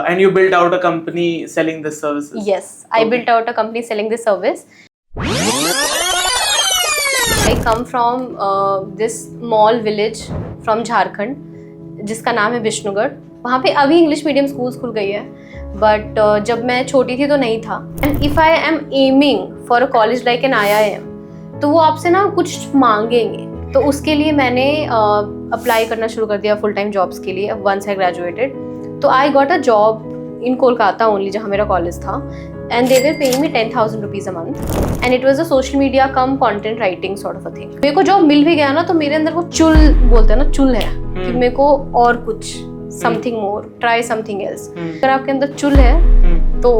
and you built out a company selling this services. Yes, I built out a company selling this service. I come from this small village from Jharkhand जिसका नाम है विष्णुगढ़. वहाँ पे अभी English medium school खुल गई है, but जब मैं छोटी थी तो नहीं था. And if I am aiming for a college like an IIM, तो वो आपसे ना कुछ मांगेंगे. तो उसके लिए मैंने अप्लाई करना शुरू कर दिया फुल टाइम जॉब्स के लिए वंस आई ग्रेजुएटेड. तो I got a job in Kolkata only, जहाँ मेरा कॉलेज था. And they were paying me 10,000 rupees a month, and it was a social media come content writing sort of a thing. मेरे को job मिल भी गया ना, तो मेरे अंदर वो चुल बोलते हैं ना, चुल है कि मेरे को और कुछ something more, try something else. अगर आपके अंदर चुल है तो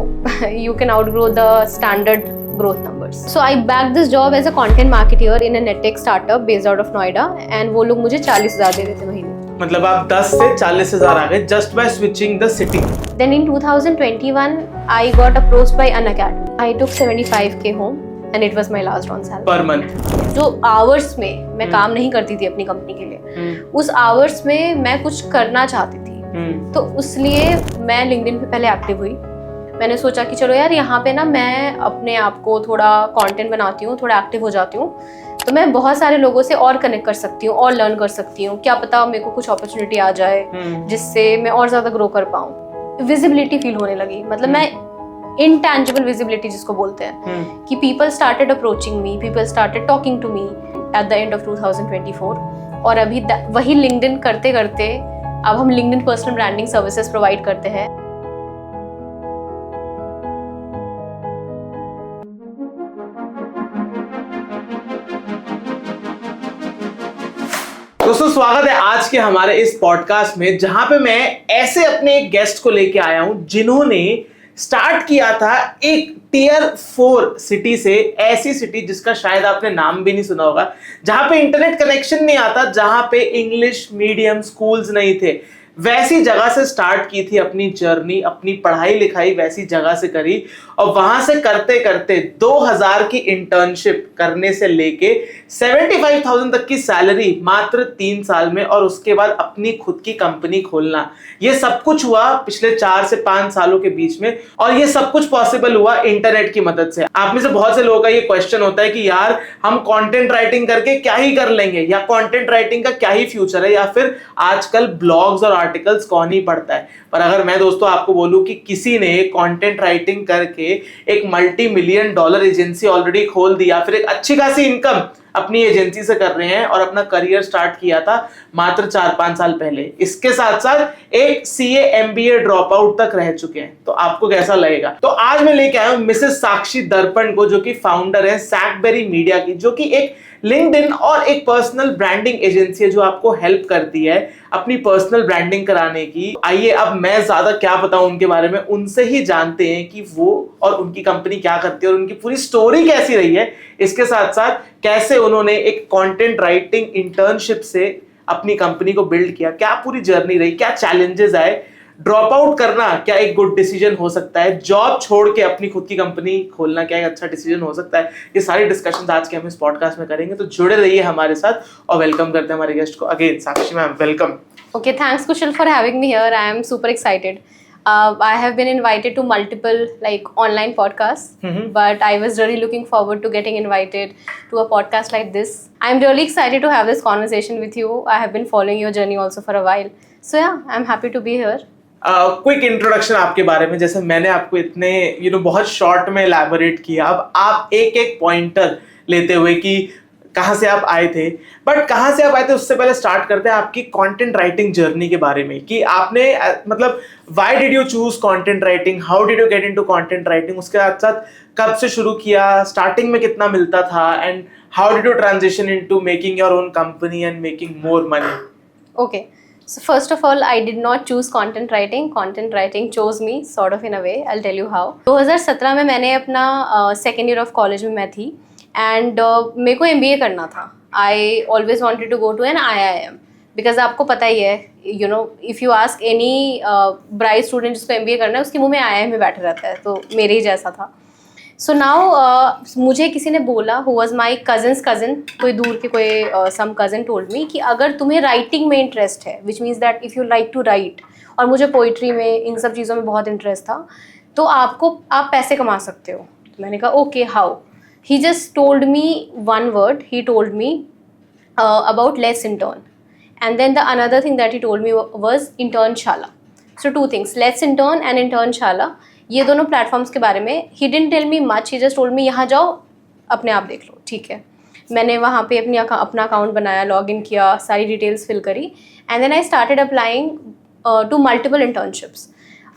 you can outgrow the standard growth numbers. So I bagged this job as a content marketer in a NetTech startup based out of Noida, and वो लोग मुझे 40,000 दे रहे थे महीने. मतलब आप 10 से 40,000 आ गए just by switching the city. Then in 2021, I got approached by Unacademy. I took 75K home, and it was my last on salary. Per month. जो hours में मैं काम नहीं करती थी अपनी कंपनी के लिए, उस hours में मैं कुछ करना चाहती थी. तो उसलिए मैं LinkedIn पे पहले एक्टिव हुई. मैंने सोचा कि चलो यार, यहाँ पे ना मैं अपने आप को थोड़ा कंटेंट बनाती हूँ, थोड़ा एक्टिव हो जाती हूँ, तो मैं बहुत सारे लोगों से और कनेक्ट कर सकती हूँ और लर्न कर सकती हूँ. क्या पता मेरे को कुछ अपॉर्चुनिटी आ जाए जिससे मैं और ज़्यादा ग्रो कर पाऊँ. विजिबिलिटी फील होने लगी. मतलब मैं इंटैंजिबल विजिबिलिटी जिसको बोलते हैं, कि people started approaching me, people started talking to me at the end of 2024. और अभी वही लिंक्डइन करते करते अब हम LinkedIn personal branding services provide करते हैं. दोस्तों, स्वागत है आज के हमारे इस पॉडकास्ट में, जहां पे मैं ऐसे अपने एक गेस्ट को लेके आया हूं जिन्होंने स्टार्ट किया था एक टियर 4 सिटी से, ऐसी सिटी जिसका शायद आपने नाम भी नहीं सुना होगा, जहां पे इंटरनेट कनेक्शन नहीं आता, जहां पे इंग्लिश मीडियम स्कूल्स नहीं थे. वैसी जगह से स्टार्ट की थी अपनी जर्नी, अपनी पढ़ाई लिखाई वैसी जगह से करी, और वहां से करते करते 2000 की इंटर्नशिप करने से लेके 75,000 तक की सैलरी मात्र 3 साल में, और उसके बाद अपनी खुद की कंपनी खोलना. ये सब कुछ हुआ पिछले 4 से 5 सालों के बीच में, और ये सब कुछ पॉसिबल हुआ इंटरनेट की मदद से. आप में से बहुत से लोगों का ये क्वेश्चन होता है कि यार, हम कंटेंट राइटिंग करके क्या ही कर लेंगे, या कंटेंट राइटिंग का क्या ही फ्यूचर है, या फिर आजकल ब्लॉग्स और आर्टिकल्स कौन ही पढ़ता है. पर अगर मैं दोस्तों आपको बोलूं कि किसी ने कंटेंट राइटिंग करके एक $multi-million एजेंसी ऑलरेडी खोल दी, या फिर एक अच्छी खासी इनकम अपनी एजेंसी से कर रहे हैं, और अपना करियर स्टार्ट किया था मात्र 4-5 साल पहले, इसके साथ साथ एक CA MBA ड्रॉप आउट तक रह चुके हैं, तो आपको कैसा लगेगा. तो आज मैं लेके आया हूं मिसेस साक्षी दर्पण को, जो कि फाउंडर है सैकबेरी मीडिया की, जो कि एक लिंक्डइन और एक पर्सनल ब्रांडिंग एजेंसी है जो आपको हेल्प करती है अपनी पर्सनल ब्रांडिंग कराने की. आइए, अब मैं ज्यादा क्या बताऊं उनके बारे में, उनसे ही जानते हैं कि वो और उनकी कंपनी क्या करती है, और उनकी पूरी स्टोरी कैसी रही है, इसके साथ साथ कैसे उन्होंने एक कंटेंट राइटिंग इंटर्नशिप से अपनी कंपनी को बिल्ड किया, क्या पूरी जर्नी रही, क्या चैलेंजेस आए, ड्रॉप आउट करना क्या एक गुड डिसीजन हो सकता है, जॉब छोड़ के अपनी खुद की कंपनी खोलना क्या एक अच्छा डिसीजन हो सकता है. ये सारी डिस्कशंस आज के हम इस पॉडकास्ट में करेंगे, तो जुड़े रहिए हमारे साथ. और वेलकम करते हैं हमारे गेस्ट को again. Sakshi ma'am, welcome. Okay, thanks Kushal for having me here. I am super excited. I have been invited to multiple online podcasts, but I was really looking forward to getting invited to a podcast like this. I'm really excited to have this conversation with you. I have been following your journey also for a while. So yeah, I'm happy to be here. Quick introduction आपके बारे में, जैसे मैंने आपको इतने बहुत short में elaborate किया, अब आप एक एक पॉइंटर लेते हुए कि कहाँ से आप आए थे, बट कहाँ से आप आए थे उससे पहले स्टार्ट करते हैं आपकी कंटेंट राइटिंग जर्नी के बारे में, कि आपने मतलब why did you choose content writing, how did you get into content writing, उसके साथ साथ कब से शुरू किया, स्टार्टिंग में कितना मिलता था, and how did you transition into making your own company and making more money. Okay. So first of all, I did not choose content writing. Content writing chose me, sort of in a way. I'll tell you how. 2017 में मैंने अपना second year of college में मैं थी, and मेरे को MBA करना था. I always wanted to go to an IIM because आपको पता ही है, if you ask any bright student जिसको MBA करना है, उसके मुंह में IIM में बैठे रहता है, तो मेरे ही जैसा था. सो नाउ मुझे किसी ने बोला, who was my cousins cousin, कोई दूर के कोई सम कजन टोल्ड मी कि अगर तुम्हें राइटिंग में इंटरेस्ट है, which means that if you like to write, और मुझे पोइट्री में इन सब चीज़ों में बहुत इंटरेस्ट था, तो आप पैसे कमा सकते हो। तो मैंने कहा okay how. He just told me one word, he told me about Let's Intern, and then the another thing that he told me was Internshala. So two things, Let's Intern and Internshala, ये दोनों प्लेटफॉर्म्स के बारे में he didn't tell me much, he just told me यहाँ जाओ अपने आप देख लो, ठीक है। मैंने वहाँ पे अपना अकाउंट बनाया, लॉग इन किया, सारी डिटेल्स फिल करी, and then I started applying to multiple internships.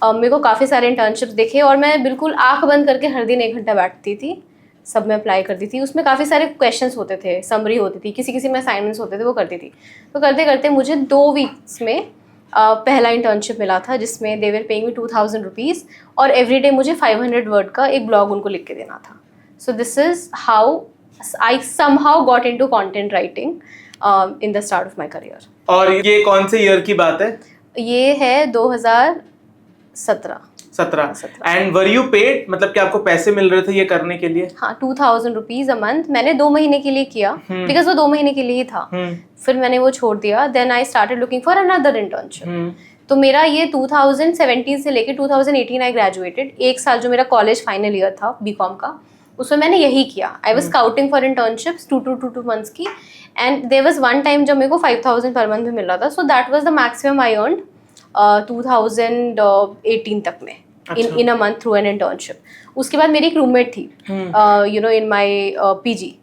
मेरे को काफ़ी सारे इंटर्नशिप्स देखे और मैं बिल्कुल आंख बंद करके हर दिन 1 घंटा बैठती थी, सब में अप्लाई करती थी। उसमें काफ़ी सारे क्वेश्चंस होते थे, समरी होती थी, किसी में असाइनमेंट्स होते थे, वो करती थी। तो करते करते मुझे 2 वीक्स में पहला इंटर्नशिप मिला था, जिसमें दे वर पेइंग मी 2000 रुपीज़, और एवरीडे मुझे 500 वर्ड का एक ब्लॉग उनको लिख के देना था। सो this is how I somehow got into content writing in the start of my career. और ये कौन से ईयर की बात है? ये है 2017। एंड वर यू पेड, मतलब कि आपको पैसे मिल रहे थे ये करने के लिए? हाँ, 2000 रुपीज अ मंथ मैंने 2 महीने के लिए किया, बिकॉज वो 2 महीने के लिए ही था। फिर मैंने वो छोड़ दिया, then I started looking for another internship. तो मेरा ये 2017 से लेके 2018 आई ग्रेजुएटेड। 1 साल जो मेरा कॉलेज फाइनल ईयर था बीकॉम का, उसमें मैंने यही किया। I was scouting for internships 2 months की, and there was one time जब मेरे को 5000 पर मंथ भी मिल रहा था। So that was the maximum I earned 2018 तक में in a month through an internship. उसके बाद मेरी एक रूममेट थी you know in my PG.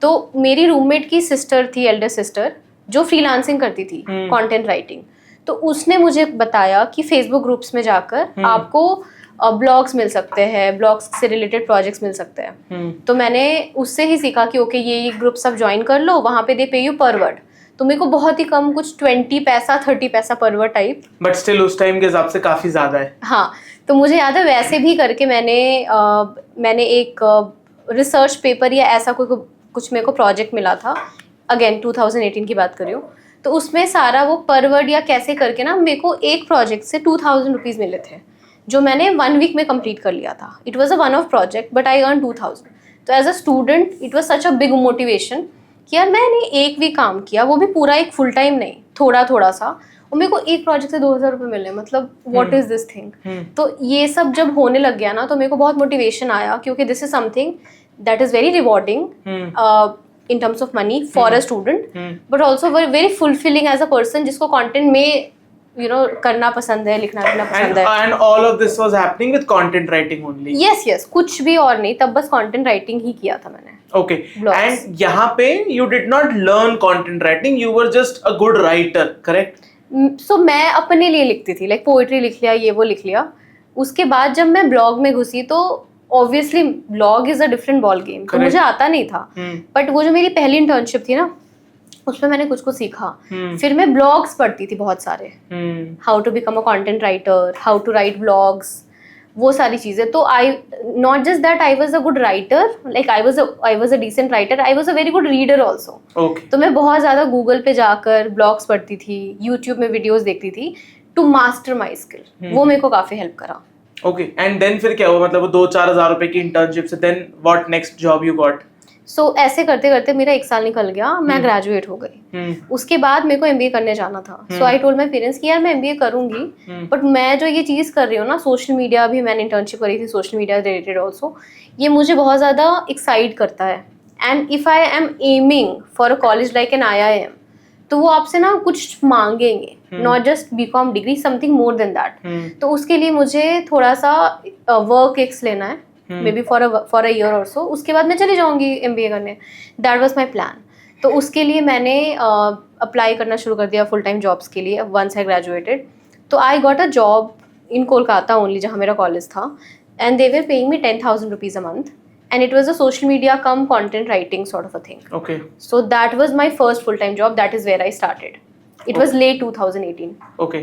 तो मेरी रूममेट की सिस्टर थी, एल्डर सिस्टर, जो फ्रीलांसिंग करती थी, कंटेंट राइटिंग। तो उसने मुझे बताया कि फेसबुक ग्रुप्स में जाकर आपको ब्लॉग्स मिल सकते हैं, ब्लॉग्स से रिलेटेड प्रोजेक्ट्स मिल सकते हैं। तो मैंने उससे ही सीखा कि ओके ये ग्रुप सब ज्वाइन कर लो, वहाँ पे दे पे यू पर वर्ड। तो मेरे को बहुत ही कम, कुछ 20 पैसा 30 पैसा पर वर्ड टाइप, बट स्टिल उस टाइम के हिसाब से काफी ज्यादा है। हाँ, तो मुझे याद है वैसे भी करके मैंने एक रिसर्च पेपर या ऐसा कुछ मेरे को प्रोजेक्ट मिला था, अगेन 2018 की बात कर रही हूँ। तो उसमें सारा वो पर वर्ड या कैसे करके ना मेरे को एक प्रोजेक्ट से 2000 रुपीज़ मिले थे, जो मैंने 1 वीक में कंप्लीट कर लिया था। It was a one off project but I earn 2000। तो as a student it was such a big motivation कि यार मैंने 1 वीक काम किया, वो भी पूरा एक फुल टाइम नहीं, थोड़ा थोड़ा सा, और मेरे को एक प्रोजेक्ट से 2000 रुपये मिले, मतलब व्हाट इज दिस थिंग। तो ये सब जब होने लग गया ना, तो मेरे को बहुत मोटिवेशन आया, क्योंकि this is something that is very rewarding in terms of money for a student, but also very fulfilling as a person जिसको content में you know करना पसंद है, लिखना पसंद है। And all of this was happening with content writing only. Yes, कुछ भी और नहीं, तब बस content writing ही किया था मैंने। Okay. And यहाँ पे you did not learn content writing, you were just a good writer, correct? So मैं अपने लिए लिखती थी, like poetry लिख लिया, ये वो लिख लिया। उसके बाद जब मैं blog में घुसी तो obviously blog is a different ball game, तो मुझे आता नहीं था। बट वो जो मेरी पहली इंटर्नशिप थी ना, उसमें मैंने कुछ सीखा। फिर मैं ब्लॉग्स पढ़ती थी बहुत सारे, how to become a content writer, how to write blogs, वो सारी चीजें। तो I not just that I was a good writer, like I was a decent writer, I was a very good reader also. तो मैं बहुत ज्यादा Google पे जाकर ब्लॉग्स पढ़ती थी, यूट्यूब में वीडियोज देखती थी टू मास्टर माई स्किल। वो मेरे को काफी हेल्प करा। ओके, एंड देन फिर क्या हुआ, मतलब वो 2-4 हज़ार रुपए की इंटर्नशिप से then what next job you got? So ऐसे करते करते मेरा 1 साल निकल गया, मैं ग्रेजुएट हो गई। उसके बाद मेरे को एमबीए करने जाना था। सो आई टोल्ड माय पेरेंट्स कि यार मैं एमबीए करूंगी, बट मैं जो ये चीज़ कर रही हूँ ना, सोशल मीडिया भी मैंने इंटर्नशिप करी थी, सोशल मीडिया रिलेटेड ऑल्सो, ये मुझे बहुत ज़्यादा एक्साइट करता है। And if I am aiming for a college like an IIM, तो वो आपसे ना कुछ मांगेंगे, not just BCom degree, something more than that. तो उसके लिए मुझे थोड़ा सा वर्क एक्स लेना है, may be for a year और सो। उसके बाद मैं चली जाऊंगी एमबीए करने, दैट वाज माय प्लान। तो उसके लिए मैंने अप्लाई करना शुरू कर दिया फुल टाइम जॉब्स के लिए वंस आई ग्रेजुएटेड। तो I got a job in Kolkata only, जहाँ मेरा कॉलेज था, and they were paying me 10,000 rupees a month, and it was a social media cum content writing sort of a thing. Okay. So that was my first full time job. That is where I started. It was late 2018. Okay.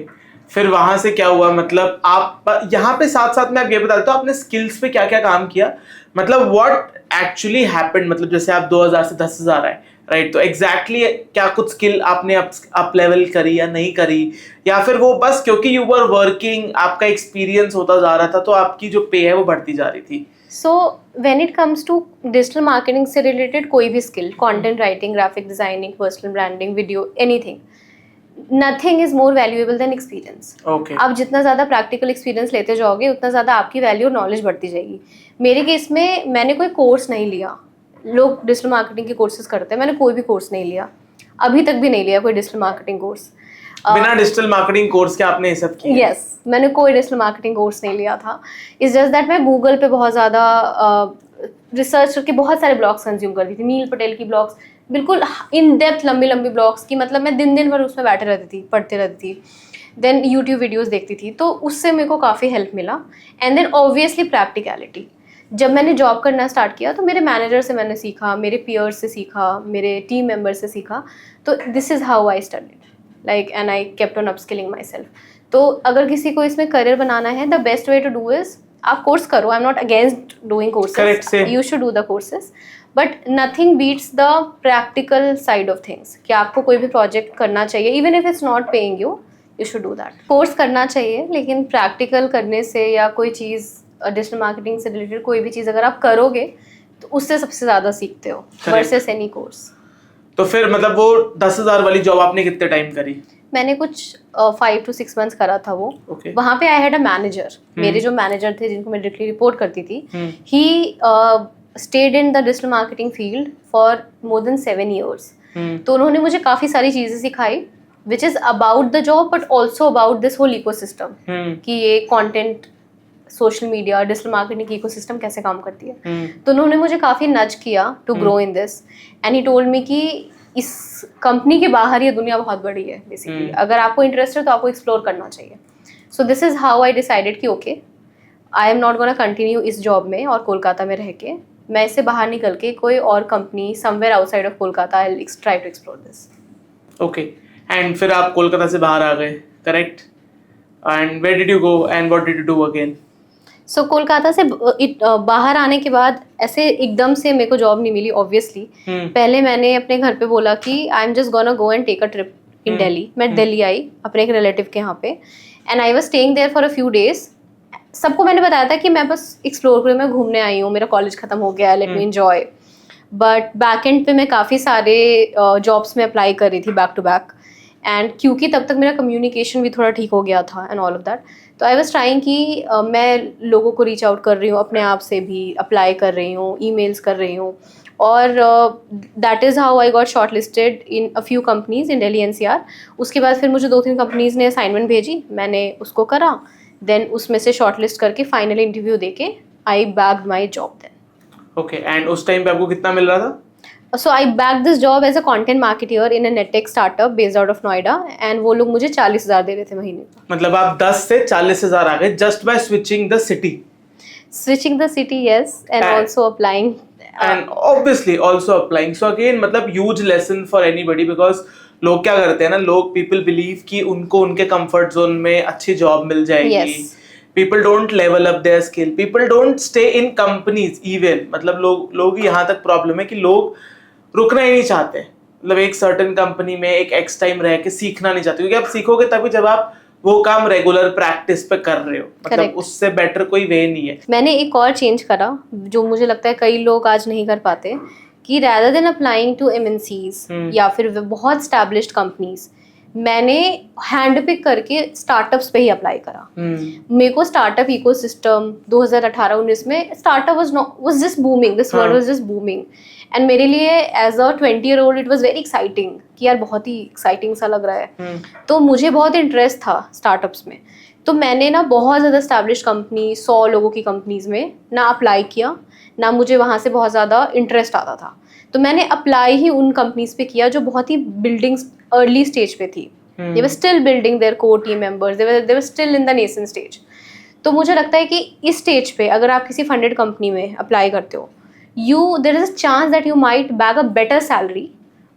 फिर वहां से क्या हुआ, मतलब आप यहाँ पे साथ साथ में आप ये बता देते हो आपने स्किल्स पे क्या क्या काम किया, मतलब व्हाट एक्चुअली हैपेंड, मतलब जैसे आप 2000 से 10,000 आए, राइट? तो एग्जैक्टली क्या कुछ स्किल आपने अप लेवल करी या नहीं करी, या फिर वो बस क्योंकि यू वर वर्किंग, आपका एक्सपीरियंस होता जा रहा था तो आपकी जो पे है वो बढ़ती जा रही थी? So when it comes to digital marketing से related कोई भी skill, content writing, graphic designing, personal branding, video, anything, nothing is more valuable then experience. Okay, आप जितना ज़्यादा प्रैक्टिकल एक्सपीरियंस लेते जाओगे उतना ज़्यादा आपकी वैल्यू और नॉलेज बढ़ती जाएगी। मेरे केस में मैंने कोई कोर्स नहीं लिया। लोग डिजिटल मार्केटिंग के कोर्सेज करते हैं, मैंने कोई भी कोर्स नहीं लिया, अभी तक भी नहीं लिया कोई डिजिटल मार्केटिंग कोर्स। बिना डिजिटल मार्केटिंग कोर्स के आपने ये सब किया? यस, मैंने कोई डिजिटल मार्केटिंग कोर्स नहीं लिया था। इट्स जस्ट दैट मैं गूगल पे बहुत ज़्यादा रिसर्च करके बहुत सारे ब्लॉग्स कंज्यूम करती थी। नील पटेल की ब्लॉग्स, बिल्कुल इन डेप्थ लंबी लंबी ब्लॉग्स की, मतलब मैं दिन भर उसमें बैठे रहती थी, पढ़ते रहती थी। देन यूट्यूब वीडियोज़ देखती थी, तो उससे मेरे को काफ़ी हेल्प मिला। And then obviously practicality. जब मैंने जॉब करना स्टार्ट किया तो मेरे मैनेजर से मैंने सीखा, मेरे पीयर्स से सीखा, मेरे टीम मेंबर से सीखा। तो this is how I studied like, and I kept on upskilling my self. तो अगर किसी को इसमें करियर बनाना है, the best way to do is आप कोर्स करो। I am not against doing courses, you should do the courses, but nothing beats the practical side of things. कि आपको कोई भी प्रोजेक्ट करना चाहिए, even if it's not paying you, you should do that. Course करना चाहिए, लेकिन practical करने से या कोई चीज़ डिजिटल मार्केटिंग से रिलेटेड कोई भी चीज़ अगर आप करोगे तो उससे सबसे ज़्यादा सीखते हो वर्सेस एनी कोर्स। तो फिर मतलब वो 10,000 वाली जॉब आपने कितने टाइम करी? मैंने कुछ 5 to 6 मंथ्स करा था वो। Okay. वहाँ पे आई हैड अ मैनेजर। मेरे जो मैनेजर थे जिनको मैं डायरेक्टली रिपोर्ट करती थी, he stayed in the digital marketing field for more than 7 years। तो उन्होंने मुझे काफ़ी सारी चीज़ें सिखाई which is about the job but also about this whole ecosystem, कि ये content, social media, digital marketing की इकोसिस्टम कैसे काम करती है। तो उन्होंने मुझे काफ़ी नज किया to grow in this, and he told me कि इस कंपनी के बाहर ये दुनिया बहुत बड़ी है बेसिकली। अगर आपको इंटरेस्ट है तो आपको एक्सप्लोर करना चाहिए। So this is how I decided कि okay, I am not gonna continue इस जॉब में और कोलकाता में रह के, मैं इससे बाहर निकल के कोई और company somewhere outside of Kolkata I will try to explore this. Okay, and फिर आप कोलकाता से बाहर आ गए, correct? And where did you go and what did you do again? So Kolkata से बाहर आने के बाद ऐसे एकदम से मेरे को जॉब नहीं मिली ऑब्वियसली। पहले मैंने अपने घर पे बोला कि I am just gonna go and take a trip in Delhi. मैं दिल्ली आई अपने एक रिलेटिव के यहाँ पे, and I was staying there for a few days. सबको मैंने बताया था कि मैं बस एक्सप्लोर करूँ, मैं घूमने आई हूँ, मेरा कॉलेज खत्म हो गया, let me enjoy. But back and पे मैं काफ़ी सारे जॉब्स में अप्लाई कर रही थी बैक टू बैक, एंड क्योंकि तब तक मेरा कम्युनिकेशन भी थोड़ा ठीक हो गया था एंड ऑल ऑफ दैट, तो आई वाज ट्राइंग कि मैं लोगों को रीच आउट कर रही हूँ, अपने आप से भी अप्लाई कर रही हूँ, ईमेल्स कर रही हूँ, और that is how I got short listed in a few companies in Delhi NCR। उसके बाद फिर मुझे 2-3 कंपनीज ने असाइनमेंट भेजी, मैंने उसको करा, देन उसमें से शॉर्ट लिस्ट करके फाइनल इंटरव्यू देके I bagged my job then. Okay, and उस टाइम पे आपको कितना मिल रहा था? So I bagged this job as a content marketer in a NetTech startup based out of Noida, and वो लोग मुझे 40,000 दे रहे थे महीने का। मतलब आप 10 से 40,000 आ गए just by switching the city. Switching the city, yes, and also applying. And obviously also applying. So again मतलब huge lesson for anybody, because लोग क्या करते हैं ना, लोग people believe कि उनको उनके comfort zone में अच्छी जॉब मिल जाएगी। Yes. People don't level up their skill. People don't stay in companies even. मतलब लोग यहाँ तक प्रॉब्लम है कि लोग रुकना ही नहीं चाहते। मतलब एक सर्टेन कंपनी में एक एक्स टाइम रह के सीखना नहीं चाहते, क्योंकि आप सीखोगे तभी जब आप वो काम रेगुलर प्रैक्टिस पे कर रहे हो। मतलब Correct. उससे बेटर कोई वे नहीं है। मैंने एक और चेंज करा जो मुझे लगता है कई लोग आज नहीं कर पाते, कि rather than applying to MNCs या फिर बहुत established companies, मैंने हैंड पिक करके स्टार्टअप्स पे ही अप्लाई करा। मेरे को स्टार्टअप इकोसिस्टम 2018-19 में startup was just booming, this word was just booming, and मेरे लिए as a 20-year-old it was very exciting कि यार बहुत ही एक्साइटिंग सा लग रहा है। तो मुझे बहुत इंटरेस्ट था स्टार्टअप्स में, तो मैंने ना बहुत ज़्यादा एस्टैब्लिश कंपनी, 100 लोगों की कंपनीज में ना अप्लाई किया, ना मुझे वहाँ से बहुत ज़्यादा इंटरेस्ट आता था। तो मैंने अप्लाई ही उन कंपनीज पे किया जो बहुत ही बिल्डिंग अर्ली स्टेज पे थी। They were still building their core team members, they were still in the nascent stage. तो मुझे लगता है कि इस स्टेज पे अगर आप किसी फंडेड कंपनी में अप्लाई करते हो, there is a chance that you might bag a better salary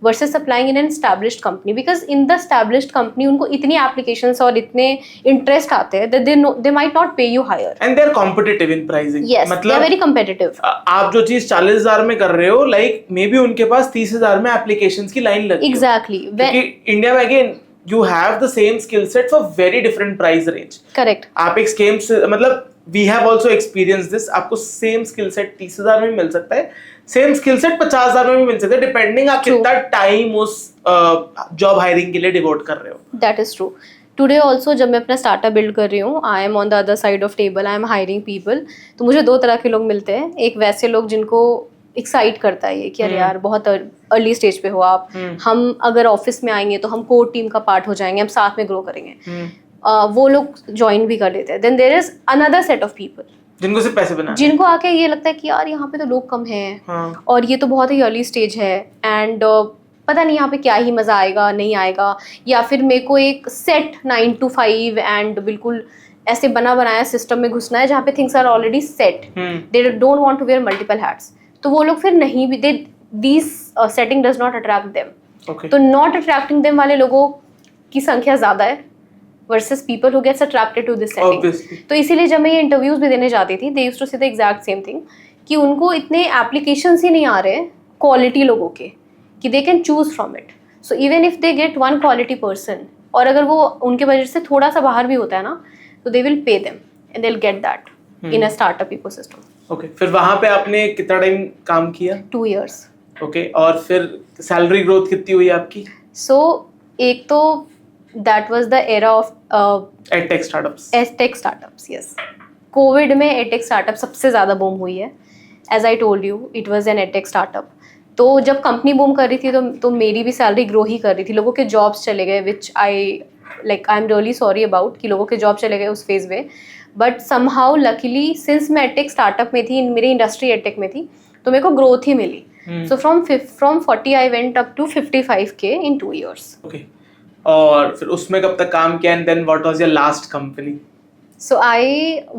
versus applying in an established company, because in the established company उनको इतनी एप्लीकेशंस और इतने इंटरेस्ट आते हैं that they might not pay you higher, and they are competitive in pricing. Yes, they are very competitive. आप जो चीज 40,000 में कर रहे हो, लाइक मे बी उनके पास 30,000 में एप्लीकेशंस की लाइन लगी। एग्जैक्टली, क्योंकि इंडिया में again you have the same skill set for very different price range. Correct. आप एक स्केम से मतलब we have also experience this, आपको सेम स्किल सेट 30,000 में भी मिल सकता है, सेम स्किल सेट 50,000 में भी मिल सकता है, डिपेंडिंग आप कितना टाइम उस जॉब हायरिंग के लिए डिवोट कर रहे हो. That is true. Today also जब मैं अपना स्टार्टअप बिल्ड कर रही हूँ, I am on the other side of table, I am hiring people. तो मुझे दो तरह के लोग मिलते हैं. एक वैसे लोग जिनको एक्साइट करता है ये कि अरे यार बहुत अर्ली स्टेज पे हो आप, हम अगर ऑफिस में आएंगे तो हम कोर टीम का पार्ट हो जाएंगे, हम साथ में ग्रो करेंगे. वो लोग ज्वाइन भी कर लेते हैं. Then there is another set of people जिनको सिर्फ पैसे बनाने, जिनको आके ये लगता है कि यार यहाँ पे तो लोग कम हैं और ये तो बहुत ही अर्ली स्टेज है एंड पता नहीं यहाँ पे क्या ही मजा आएगा नहीं आएगा, या फिर मेरे को एक सेट 9 to 5 एंड बिल्कुल ऐसे बना बनाया सिस्टम में घुसना है जहाँ पे things are already set. They don't want to wear multiple hats. तो वो लोग फिर नहीं भी, they this setting does not attract them. तो नॉट अट्रैक्टिंग देम वाले लोगों की संख्या ज्यादा है versus people who gets attracted to this setting. तो इसीलिए जब मैं ये इंटरव्यूज भी देने जाती थी, दे यूज्ड टू से द एग्जैक्ट सेम थिंग कि उनको इतने एप्लीकेशंस ही नहीं आ रहे क्वालिटी लोगों के कि they can choose from it. So even if they get one quality person, और अगर वो उनके बजट से थोड़ा सा बाहर भी होता है ना, तो they will pay them and they will get that in a startup ecosystem. Okay, फिर वहां पे आपने कितना टाइम काम किया? 2 years. ओके, और फिर सैलरी ग्रोथ कितनी हुई आपकी? सो एक तो that was the era of edtech startups. Edtech startups, yes. Covid में एडटेक स्टार्टअप सबसे ज़्यादा बूम हुई है. As I told you, it was an edtech startup. तो जब कंपनी बूम कर रही थी तो मेरी भी सैलरी ग्रो ही कर रही थी. लोगों के जॉब्स चले गए, which I am really sorry about कि लोगों के जॉब चले गए उस फेज में. बट समहाउ लकीली सिंस मैं एडटेक स्टार्टअप में थी, मेरी इंडस्ट्री एडटेक में थी, तो मेरे को ग्रोथ ही मिली. So from 40 I went up to 55K इन 2 years. ओके, और फिर उसमें कब तक काम किया and then what was your last company? So I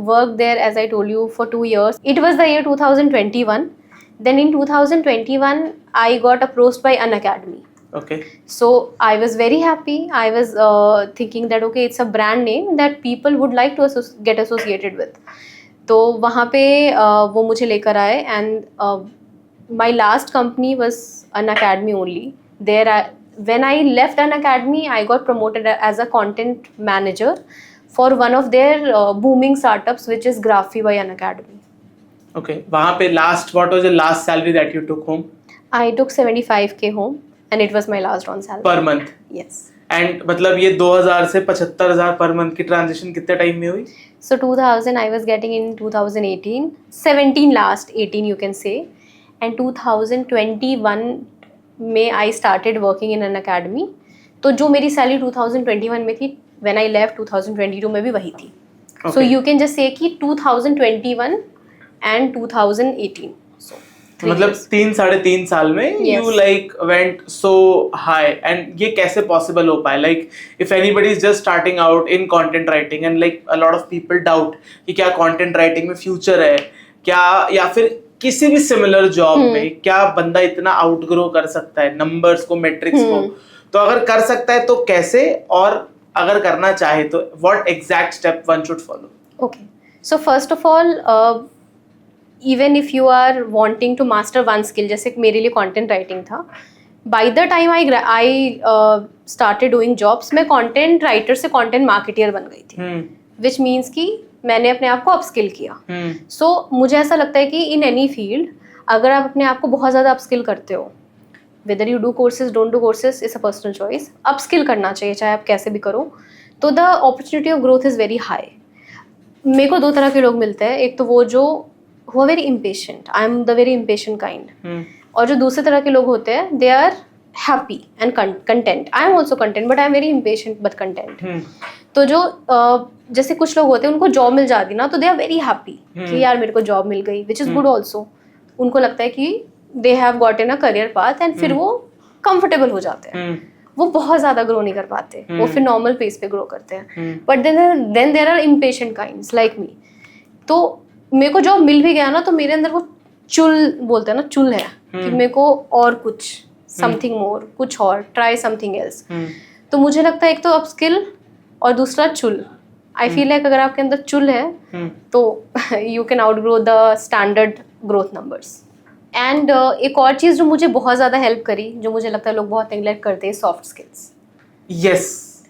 worked there, as I told you, for 2 years. It was the year 2021. Then in 2021, I got approached by Unacademy. Okay. So I was very happy. I was thinking that okay, it's a brand name that people would like to get associated with. तो वहाँ पे वो मुझे लेकर आए and my last company was Unacademy only. When I left Unacademy, I got promoted as a content manager for one of their booming startups, which is Graphy by Unacademy. Okay, वहाँ पे what was your last salary that you took home? I took 75K home and it was my last on salary. Per month? Yes. And मतलब ये 2000 से 75,000 per month की transition कितने time में हुई? So 2000 I was getting in 2018, 17 last, 18 you can say, and 2021 में I started working in Unacademy. तो जो मेरी सैलरी 2021 में थी, when I left 2022 में भी वही थी. Okay. So you can just say कि 2021 and 2018. So मतलब 3-3.5 साल में you like went so high, and ये कैसे possible हो पाए? Like if anybody is just starting out in content writing and like a lot of people doubt कि क्या content writing में future है क्या, या फिर किसी भी similar job में क्या बंदा इतना outgrow कर सकता है numbers को, metrics को? तो अगर कर सकता है तो कैसे, और अगर करना चाहे तो what exact step one should follow? Okay, so first of all, even if you are wanting to master one skill, जैसे मेरे लिए content writing था, by the time I started doing jobs, मैं content writer से content marketer बन गई थी, which means कि मैंने अपने आप को अपस्किल किया. So मुझे ऐसा लगता है कि in any field अगर आप अपने आप को बहुत ज़्यादा अपस्किल करते हो, whether you do courses, don't do courses is a personal choice, upskill करना चाहिए चाहे आप कैसे भी करो, तो the opportunity of growth is very high. मेरे को दो तरह के लोग मिलते हैं. एक तो वो जो who are very impatient, I am the very impatient kind. और जो दूसरे तरह के लोग होते हैं, they are happy and content. I am also content, but I am very impatient but content. तो जो जैसे कुछ लोग होते हैं उनको जॉब मिल जाती ना, तो they are very happy कि यार मेरे को जॉब मिल गई, which is good also. उनको लगता है कि they have gotten a career path and फिर वो comfortable हो जाते हैं. वो बहुत ज़्यादा ग्रो नहीं कर पाते, वो फिर नॉर्मल पेस पे ग्रो करते हैं. But then there are impatient kinds like me. तो मेरे को जॉब मिल भी गया ना, तो मेरे अंदर वो चुल बोलते हैं ना, चुल है कि मेरे को और कुछ समथिंग मोर, कुछ और ट्राई समथिंग एल्स. तो मुझे लगता है एक तो अपस्किल और दूसरा चुल. आई फील लाइक अगर आपके अंदर चुल है तो you can outgrow the standard growth numbers. And एक और चीज़ जो मुझे बहुत ज़्यादा हेल्प करी, जो मुझे लगता है लोग बहुत नेग्लेक्ट करते हैं, soft skills. Yes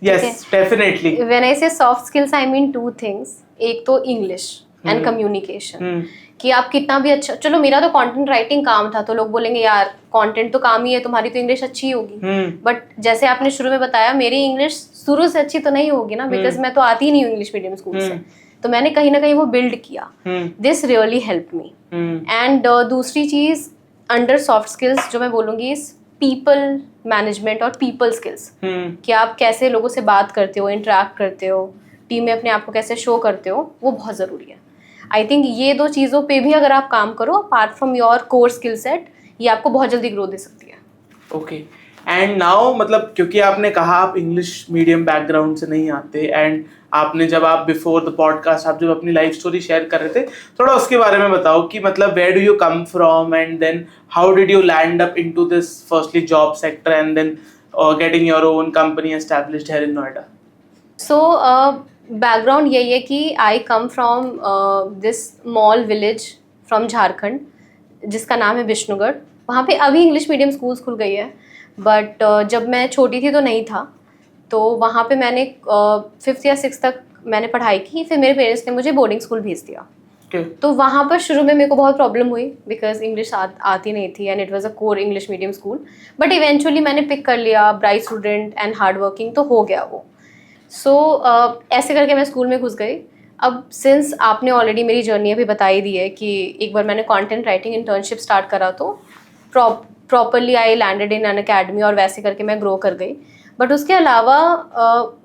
definitely. When I say soft skills I mean 2 things. एक तो इंग्लिश. एंड कम्युनिकेशन, कि आप कितना भी अच्छा, चलो मेरा तो कंटेंट राइटिंग काम था तो लोग बोलेंगे यार कंटेंट तो काम ही है, तुम्हारी तो इंग्लिश अच्छी होगी, बट जैसे आपने शुरू में बताया मेरी इंग्लिश शुरू से अच्छी तो नहीं होगी ना, बिकॉज मैं तो आती ही नहीं हूँ इंग्लिश मीडियम स्कूल से, तो मैंने कहीं ना कहीं वो बिल्ड किया. This really help me. And दूसरी चीज अंडर सॉफ्ट स्किल्स जो मैं बोलूंगी इस पीपल मैनेजमेंट और पीपल स्किल्स, कि आप कैसे लोगों से बात करते हो, इंटरेक्ट करते हो, टीम में अपने आप को कैसे शो करते हो, वो बहुत ज़रूरी है. आई थिंक ये 2 चीज़ों पे भी अगर आप काम करो apart from your core skill set, ये आपको बहुत जल्दी ग्रोथ दे सकती है. ओके. एंड नाउ मतलब क्योंकि आपने कहा आप इंग्लिश मीडियम बैकग्राउंड से नहीं आते, एंड आपने जब आप बिफोर द पॉडकास्ट आप जब अपनी लाइफ स्टोरी शेयर कर रहे थे, थोड़ा उसके बारे में बताओ कि मतलब where do you come from and then how did you land up into this firstly job sector and then getting your own company established here in Noida. So background यही है कि I come from this small village from Jharkhand जिसका नाम है विष्णुगढ़. वहाँ पे अभी English medium schools खुल गई है, बट जब मैं छोटी थी तो नहीं था. तो वहाँ पे मैंने 5th या 6th तक मैंने पढ़ाई की, फिर मेरे पेरेंट्स ने मुझे बोर्डिंग स्कूल भेज दिया. तो वहाँ पर शुरू में मेरे को बहुत प्रॉब्लम हुई बिकॉज इंग्लिश आती नहीं थी and it was a core English medium school, but eventually मैंने पिक कर लिया, bright student and hard working, तो हो गया वो. सो ऐसे करके मैं स्कूल में घुस गई. अब सिंस आपने ऑलरेडी मेरी जर्नी अभी बताई दी है कि एक बार मैंने कंटेंट राइटिंग इंटर्नशिप स्टार्ट करा तो properly I landed in an academy और वैसे करके मैं ग्रो कर गई. बट उसके अलावा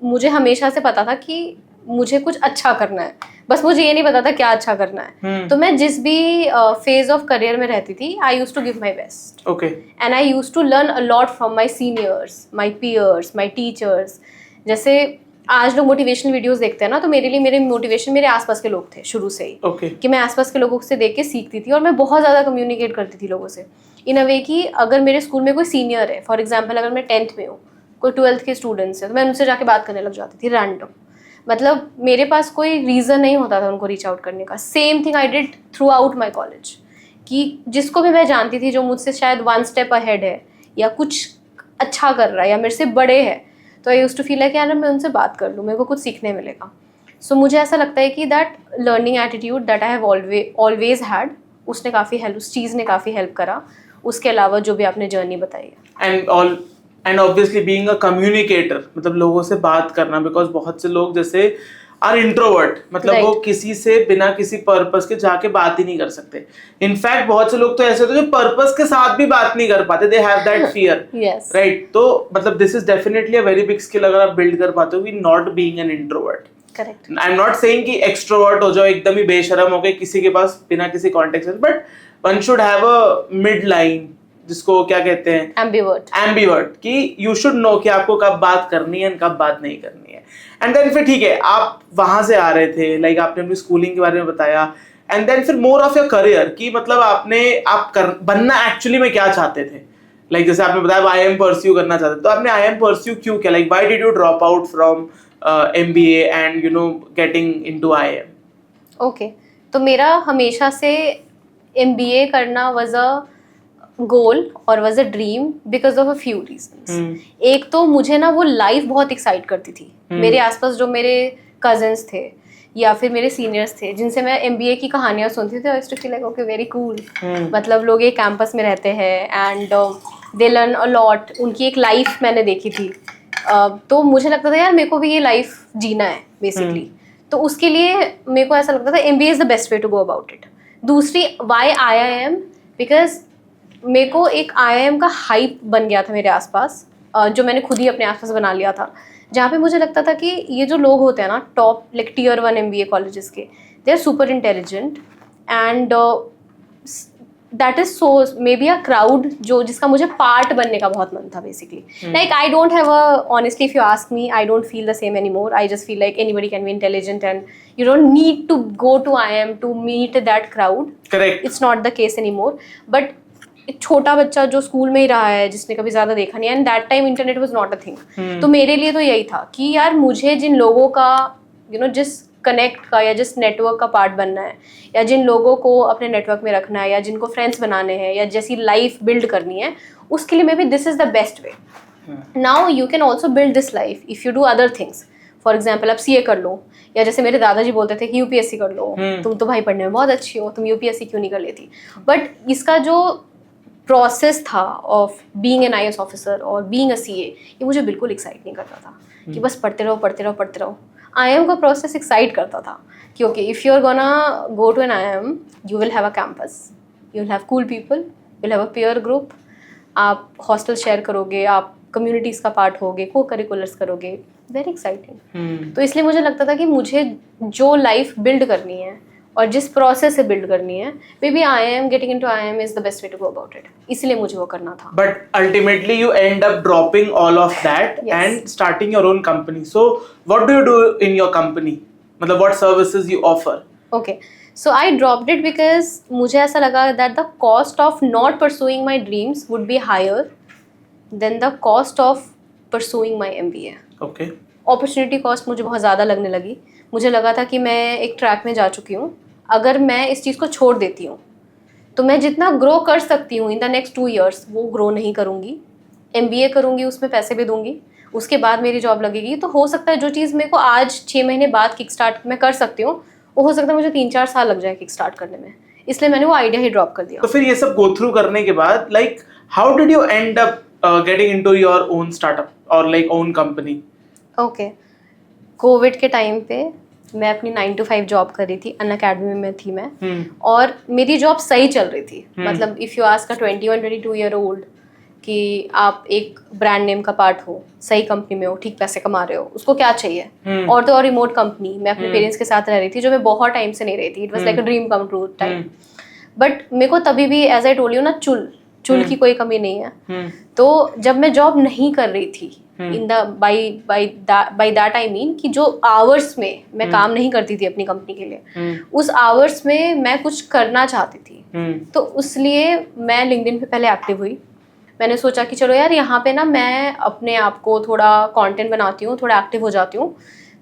मुझे हमेशा से पता था कि मुझे कुछ अच्छा करना है, बस मुझे ये नहीं पता था क्या अच्छा करना है. तो मैं जिस भी फेज ऑफ करियर में रहती थी I used to give my best. Okay. And I used to learn a lot from my seniors, my peers, my teachers. जैसे आज लोग मोटिवेशनल वीडियोस देखते हैं ना, तो मेरे लिए मेरे मोटिवेशन मेरे आसपास के लोग थे शुरू से ही. कि मैं आसपास के लोगों से देख के सीखती थी और मैं बहुत ज़्यादा कम्युनिकेट करती थी लोगों से इन अ वे कि अगर मेरे स्कूल में कोई सीनियर है, फॉर एग्जाम्पल अगर मैं 10th में हूँ, कोई 12th के स्टूडेंट्स है, तो मैं उनसे जाके बात करने लग जाती थी रैंडम. मतलब मेरे पास कोई रीज़न नहीं होता था उनको रीच आउट करने का. Same thing I did through out my college, कि जिसको भी मैं जानती थी जो मुझसे शायद 1 स्टेप अहेड है या कुछ अच्छा कर रहा है या मेरे से बड़े है, तो I used to feel like यार मैं उनसे बात कर लूँ, मेरे को कुछ सीखने मिलेगा. सो मुझे ऐसा लगता है कि that learning attitude that I have always had, उसने काफ़ी हेल्प, उस चीज़ ने काफ़ी हेल्प करा. उसके अलावा जो भी आपने जर्नी बताई है and obviously being a communicator, मतलब लोगों से बात करना, बिकॉज बहुत से लोग जैसे आर इंट्रोवर्ट, मतलब वो किसी से बिना किसी पर्पस के जाके बात ही नहीं कर सकते. इनफैक्ट बहुत से लोग तो ऐसे होते हैं जो पर्पस के साथ भी बात नहीं कर पाते, they have that fear. Right. तो मतलब this is definitely a very big skill अगर आप बिल्ड कर पाते हो, कि not being an introvert. Correct. I am not saying कि एक्सट्रोवर्ट हो जाओ, एकदम ही बेशरम हो गए किसी के पास बिना किसी context, but one should have a mid line, जिसको क्या कहते हैं, एम्बिवर्ट, कि यू शुड नो कि आपको कब बात करनी है और कब बात नहीं करनी है. एंड देन फिर ठीक है, आप वहां से आ रहे थे, लाइक आपने अपनी स्कूलिंग के बारे में बताया, एंड देन फिर मोर ऑफ योर करियर, कि मतलब बनना एक्चुअली में क्या चाहते थे. लाइक जैसे आपने बताया आई एम परस्यू करना चाहते थे, तो आपने आई एम परस्यू क्यों किया, like why did you drop out from MBA and you know getting into IIM. Okay. तो मेरा हमेशा से MBA करना वाज अ गोल और was a dream because of a few reasons. एक तो मुझे ना वो लाइफ बहुत एक्साइट करती थी. मेरे आसपास जो मेरे कजन्स थे या फिर मेरे सीनियर्स थे जिनसे मैं MBA की कहानियां सुनती थी, I used to feel like okay very cool. मतलब लोग एक कैंपस में रहते हैं and they learn a lot. उनकी एक लाइफ मैंने देखी थी, तो मुझे लगता था यार मेरे को भी ये लाइफ जीना है बेसिकली. तो उसके लिए मेरे को ऐसा लगता था MBA is the best way to go about it. दूसरी वाई IIM, बिकॉज मेरे को एक IIM का हाइप बन गया था मेरे आसपास, जो मैंने खुद ही अपने आसपास बना लिया था, जहाँ पे मुझे लगता था कि ये जो लोग होते हैं ना top like Tier 1 MBA colleges के, they are super intelligent and that is so maybe a crowd जो जिसका मुझे पार्ट बनने का बहुत मन था basically. Like I don't have a honestly if you ask me I don't feel the same anymore. I just feel like anybody can be intelligent and you don't need to go to IIM to meet that crowd. Correct. It's not the case any more. But एक छोटा बच्चा जो school में ही रहा है, जिसने कभी ज़्यादा देखा नहीं, and that time internet was not a thing. तो मेरे लिए तो यही था कि यार मुझे जिन लोगों का जिस कनेक्ट का या जिस नेटवर्क का पार्ट बनना है, या जिन लोगों को अपने नेटवर्क में रखना है, या जिनको फ्रेंड्स बनाने हैं, या जैसी लाइफ बिल्ड करनी है, उसके लिए may be this is the best way. Now you can also build this life if you do other things. For example आप सीए कर लो, या जैसे मेरे दादाजी बोलते थे कि यूपीएससी कर लो, तुम तो भाई पढ़ने में बहुत अच्छी हो, तुम यूपीएससी क्यों नहीं कर लेती। बट इसका जो प्रोसेस था of being an IAS officer और बीइंग अ सीए, ये मुझे बिल्कुल एक्साइट नहीं करता था कि बस पढ़ते रहो पढ़ते रहो पढ़ते रहो। आईएम का प्रोसेस एक्साइट करता था कि okay, if you are gonna go to an IIM, you will have a campus, you will have cool people, you will have a peer group, आप हॉस्टल शेयर करोगे, आप कम्युनिटीज़ का part होगे, को curriculars करोगे, वेरी एक्साइटिंग। तो इसलिए मुझे लगता था कि मुझे जो लाइफ बिल्ड करनी है और जिस प्रोसेस से बिल्ड करनी है, maybe I am getting into IIM is the best way to go about it, इसलिए मुझे वो करना था। But ultimately you end up dropping all of that Yes. and starting your own company. So what do you do in your company? मतलब what services you offer? Okay, so I dropped it because मुझे ऐसा लगा that the cost of not pursuing my dreams would be higher than the cost of pursuing my MBA. Okay. Opportunity cost मुझे बहुत ज़्यादा लगने लगी। मुझे लगा था कि मैं एक ट्रैक में जा चुकी हूँ, अगर मैं इस चीज़ को छोड़ देती हूँ तो मैं जितना ग्रो कर सकती हूँ इन द नेक्स्ट 2 years वो ग्रो नहीं करूँगी। MBA करूँगी, उसमें पैसे भी दूँगी, उसके बाद मेरी जॉब लगेगी, तो हो सकता है जो चीज़ मेरे को आज 6 महीने बाद किक स्टार्ट मैं कर सकती हूँ, वो हो सकता है मुझे 3-4 साल लग जाए किक स्टार्ट करने में। इसलिए मैंने वो आइडिया ही ड्रॉप कर दिया। तो फिर ये सब गो थ्रू करने के बाद like how did you end up getting into your own startup और like own company? Okay, covid के टाइम पे मैं अपनी 9 to 5 जॉब कर रही थी, अनअकैडमी में थी मैं, और मेरी जॉब सही चल रही थी। मतलब if you ask a 21-22 year old कि आप एक ब्रांड नेम का पार्ट हो, सही कंपनी में हो, ठीक पैसे कमा रहे हो, उसको क्या चाहिए? और तो और रिमोट कंपनी, मैं अपने पेरेंट्स के साथ रह रही थी, जो मैं बहुत टाइम से नहीं रही थी। It was like a dream come true time. But मेरे को तभी भी, एज आई टोल्ड यू ना, चुल की कोई कमी नहीं है। तो जब मैं जॉब नहीं कर रही थी, in the by that I mean कि जो आवर्स में मैं काम नहीं करती थी अपनी कंपनी के लिए, उस आवर्स में मैं कुछ करना चाहती थी। तो उसलिए मैं लिंक्डइन पे पहले एक्टिव हुई। मैंने सोचा कि चलो यार, यहाँ पे ना मैं अपने आप को थोड़ा कंटेंट बनाती हूँ, थोड़ा एक्टिव हो जाती हूँ,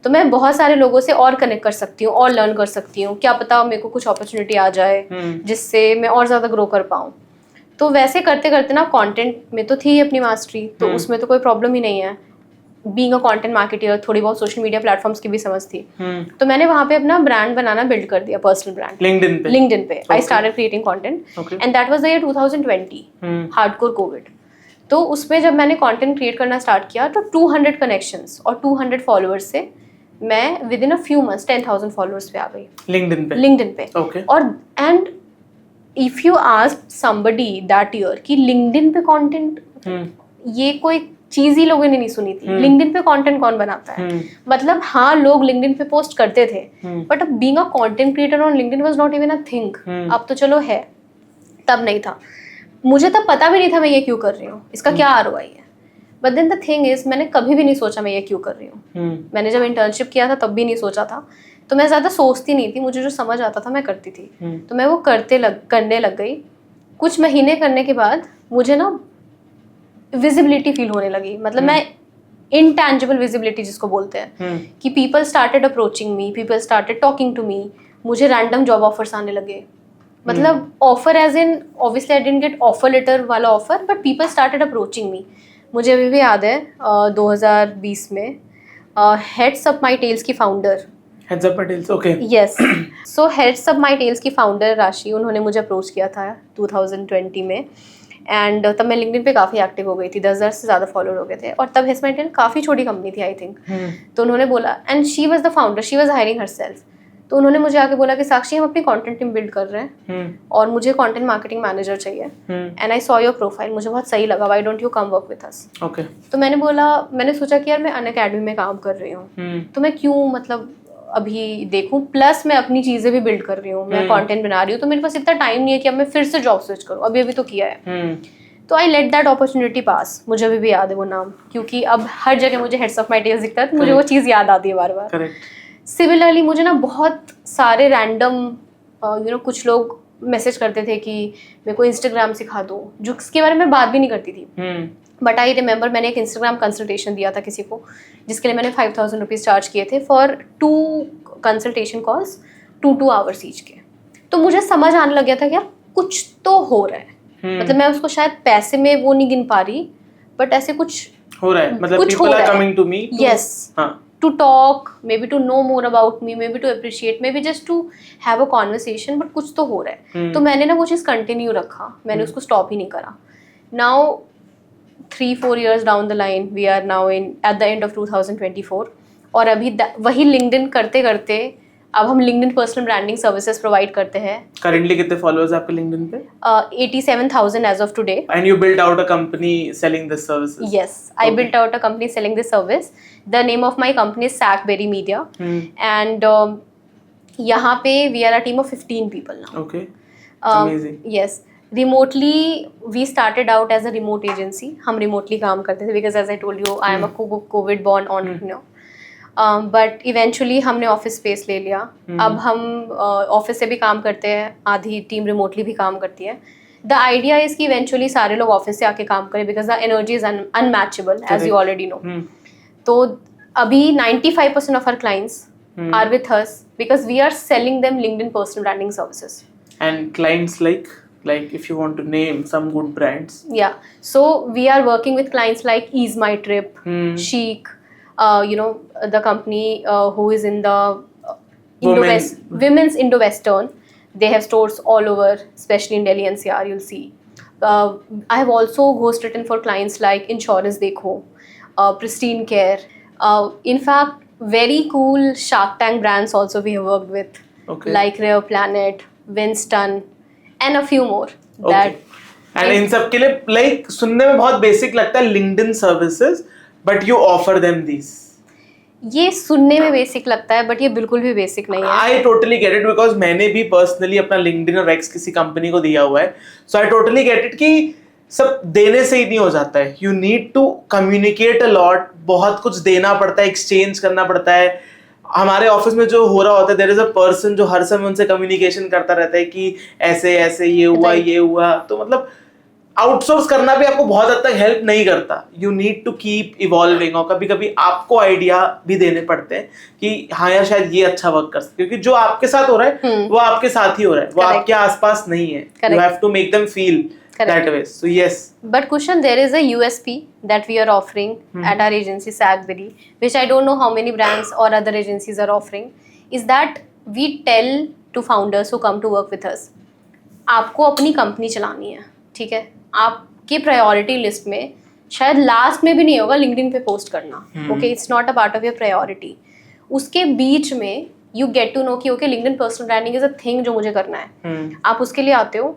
तो मैं बहुत सारे लोगों से और कनेक्ट कर सकती हूँ और लर्न कर सकती हूँ। क्या पता मेरे को कुछ अपॉर्चुनिटी आ जाए जिससे मैं और ज़्यादा ग्रो कर पाऊँ। तो वैसे करते करते ना, कंटेंट में तो थी अपनी मास्टरी, तो उसमें तो कोई प्रॉब्लम ही नहीं है। बीइंग अ कंटेंट मार्केटर, थोड़ी बहुत सोशल मीडिया प्लेटफॉर्म्स की भी समझ थी। तो मैंने वहाँ पे अपना ब्रांड बनाना बिल्ड कर दिया, पर्सनल ब्रांड, लिंक्डइन पे। I started creating content and that was the year 2020, hardcore Covid. तो उसमें जब मैंने कंटेंट क्रिएट करना स्टार्ट किया, तो 200 कनेक्शंस और 200 फॉलोअर्स से मैं with in a few months 10,000 followers पे आ गई लिंक्डइन पे। और and if you ask somebody that year कि लिंक्डइन पे कंटेंट, ये कोई चीज ही लोगों ने नहीं सुनी थी। लिंक्डइन पे कंटेंट कौन बनाता है? मतलब हाँ, लोग लिंक्डइन पे पोस्ट करते थे, बट अब being a content creator on LinkedIn was not even a thing. अब तो चलो है, तब नहीं था। मुझे तब पता भी नहीं था मैं ये क्यों कर रही हूँ, इसका क्या ROI है। But then the thing is, मैंने कभी भी नहीं सोचा मैं ये क्यों कर रही हूँ। मैंने जब इंटर्नशिप किया था तब भी नहीं सोचा था, तो मैं ज़्यादा सोचती नहीं थी, मुझे जो समझ आता था मैं करती थी। तो मैं वो करने लग गई। कुछ महीने करने के बाद मुझे ना विजिबिलिटी फील होने लगी। मतलब मैं इनटैंजिबल विजिबिलिटी जिसको बोलते हैं, कि people started approaching me, people started talking to me. मुझे रैंडम जॉब ऑफर्स आने लगे। मतलब offer as in, obviously I didn't get offer letter वाला offer, but people started approaching me. मुझे अभी भी याद है 2020 में हेड्स अप माई टेल्स की founder, Heads Up My Tails, okay, yes, so Heads Up My Tails की founder Rashi, उन्होंने मुझे अप्रोच किया था 2020 में। एंड तब मैं लिंक्डइन पे काफ़ी एक्टिव हो गई थी, 10,000 से ज़्यादा फॉलोअर हो गए थे। और तब हेड्स माई टेल काफ़ी छोटी कंपनी थी आई थिंक। तो उन्होंने बोला, and she was the founder, she was hiring herself. तो उन्होंने मुझे आके बोला कि साक्षी, हम अपनी कंटेंट टीम बिल्ड कर रहे हैं और मुझे कंटेंट मार्केटिंग मैनेजर चाहिए, and I saw your profile, मुझे बहुत सही लगा, why don't you come work with us. तो मैंने सोचा कि यार मैं अनअकैडमी में काम कर रही हूँ, तो मैं क्यों मतलब अभी देखूं, प्लस मैं अपनी चीज़ें भी बिल्ड कर रही हूँ, मैं कंटेंट बना रही हूँ, तो मेरे पास इतना टाइम नहीं है कि अब मैं फिर से जॉब स्विच करूँ, अभी तो किया है। तो आई लेट दैट अपॉर्चुनिटी पास। मुझे अभी भी याद है वो नाम, क्योंकि अब हर जगह मुझे हेड्स ऑफ माई टेल्स दिखता है, तो मुझे वो चीज़ याद आती है बार बार। सिमिलरली मुझे ना बहुत सारे रैंडम कुछ लोग मैसेज करते थे कि मेरे को इंस्टाग्राम सिखा दो, जो इसके बारे में बात भी नहीं करती थी। बट आई रिमेंबर मैंने एक इंस्टाग्राम कंसल्टेशन दिया था किसी को, जिसके लिए मैंने 5,000 रुपीज़ चार्ज किए थे for 2 consultation calls, 2 hours each के। तो मुझे समझ आने लग गया था कि यार कुछ तो हो रहा है। मतलब मैं उसको शायद पैसे में वो नहीं गिन पा रही, बट ऐसे कुछ हो रहा है, मतलब कुछ people are coming to me to, yes, हाँ, to talk, maybe to know more about me, maybe to appreciate, maybe just to have a conversation, but कुछ तो हो रहा है. तो मैंने ना वो चीज़ कंटिन्यू रखा, मैंने उसको स्टॉप ही नहीं करा. Now 3-4 years down the line, we are now at the end of 2024, और अभी वही LinkedIn करते करते अब हम LinkedIn personal branding services provide करते हैं. Currently कितने followers हैं आपके LinkedIn पे? 87,000 as of today. And you built out a company selling this services? Yes, I built out a company selling this service. The name of my company is Sackberry Media. And यहाँ पे we are a team of 15 people now. Okay, amazing. Yes, remotely we started out as a remote agency. हम remotely काम करते थे because as I told you, I am a COVID born entrepreneur. But eventually हमने office space ले लिया. अब हम office से भी काम करते हैं, आधी टीम रिमोटली भी काम करती है. द आइडिया इज कि इवेंचुअली सारे लोग ऑफिस से आके काम करें because the energy is unmatchable as you already know. तो अभी 95% of our clients are with us because we are selling them LinkedIn personal branding services. And clients like if you want to name some good brands. Yeah, so we are working with clients like Ease My Trip, Chic, the company who is in the women's Indo-Western. They have stores all over, especially in Delhi NCR, you'll see. I have also ghost written for clients like Insurance Dekho, Pristine Care. In fact, very cool Shark Tank brands also we have worked with. Okay. Like Rare Planet, Winston, and a few more. Okay. And इन सब के लिए like सुनने में बहुत basic लगता है LinkedIn services, but you offer them these. ये सुनने में बेसिक लगता है बट ये बिल्कुल भी बेसिक नहीं है. I totally get it because मैंने भी पर्सनली अपना LinkedIn और X किसी कंपनी को दिया हुआ है. So I totally get it कि सब देने से ही नहीं हो जाता है. You need to communicate a lot. बहुत कुछ देना पड़ता है, एक्सचेंज करना पड़ता है. हमारे ऑफिस में जो हो रहा होता है, देयर इज अ पर्सन जो हर समय उनसे कम्युनिकेशन करता रहता है कि ऐसे ऐसे ये हुआ. तो मतलब आउटसोर्स करना भी आपको बहुत हद तक हेल्प नहीं करता. You need to keep evolving. और कभी कभी आपको आइडिया भी देने पड़ते हैं कि हाँ यार शायद ये अच्छा वर्क कर सकते, क्योंकि जो आपके साथ हो रहा है वो आपके साथ ही हो रहा है, वो आपके आसपास नहीं है. You have to make them feel that way. So yes, but Kushan, there is a USP that we are offering at our agency Sackberry, which I don't know how many brands or other agencies are offering, is that we tell to founders who come to work with us, आपको अपनी company चलानी है, ठीक है, आपकी priority list में शायद last में भी नहीं होगा लिंक्डइन पे पोस्ट करना. Okay, it's not a part of your priority. उसके बीच में यू गेट टू नो कि okay LinkedIn personal branding is a thing जो मुझे करना है. आप उसके लिए आते हो.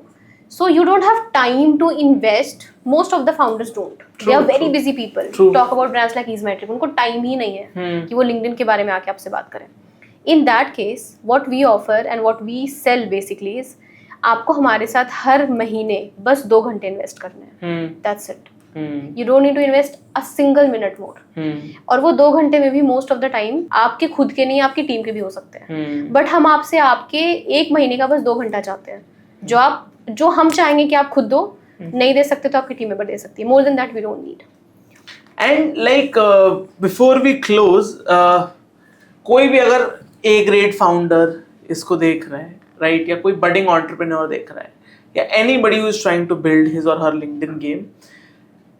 So you don't have time to invest. Most of the founders don't. They are very busy people. Talk about brands like Ease My Trip. उनको time ही नहीं है कि वो LinkedIn के बारे में आके आपसे बात करें. In that case, what we offer and what we sell basically is आपको हमारे साथ हर महीने बस 2 घंटे इन्वेस्ट करने हैं. That's it. You don't need to invest a single minute more. और वो 2 घंटे में भी most of the time आपके खुद के नहीं, आपकी टीम के भी हो सकते हैं. But हम आपसे आपके 1 महीने का बस 2 घंटा चाहते हैं. जो हम चाहेंगे कि आप खुद दो, नहीं दे सकते तो आपकी टीम मेंबर दे सकती है. More than that we don't need. And like before we close, कोई भी अगर ए ग्रेड फाउंडर इसको देख रहा है, राइट, या कोई बडिंग एंटरप्रेन्योर देख रहा है, या anybody who is trying to build his or her LinkedIn game,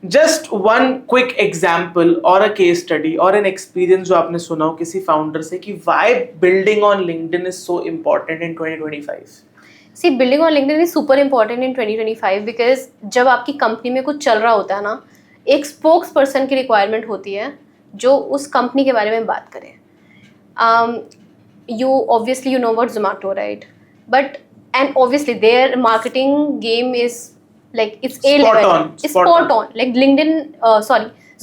just one quick example और अ केस स्टडी और एन एक्सपीरियंस जो आपने सुना हो किसी फाउंडर से कि why building on LinkedIn is so important in 2025. See, building on LinkedIn is super important in 2025 because जब आपकी कंपनी में कुछ चल रहा होता है ना, एक स्पोक्स पर्सन की रिक्वायरमेंट होती है जो उस कंपनी के बारे में बात करे. You know about Zomato, right? But and obviously their marketing game is like it's A level. It's spot on. Like LinkedIn,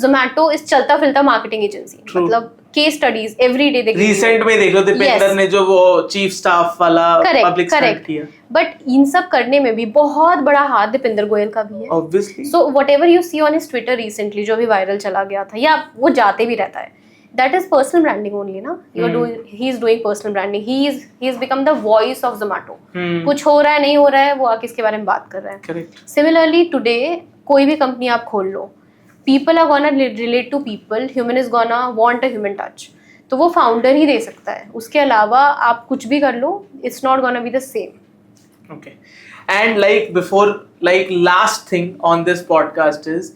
Zomato is चलता फिरता मार्केटिंग एजेंसी. मतलब केस स्टडीज एवरी डे देख. रिसेंट में देख लो दीपेंद्र ने जो वो चीफ स्टाफ वाला पब्लिक स्टैंड किया. बट इन सब करने में भी बहुत बड़ा हाथ दीपेंद्र गोयल का भी है. Obviously. So whatever you see on his Twitter recently जो भी वायरल चला गया था या वो जाते भी रहता है, that is personal branding only, ना. He is doing personal branding. He has become the voice of Zomato. कुछ हो रहा है नहीं हो रहा है वो आके इसके बारे में बात कर रहा है. Correct. Similarly today कोई भी कंपनी आप खोल लो, people are gonna relate to people. Human is gonna want a human touch. तो वो फाउंडर ही दे सकता है. उसके अलावा आप कुछ भी कर लो, it's not gonna be the same. Okay. And like last thing on this podcast is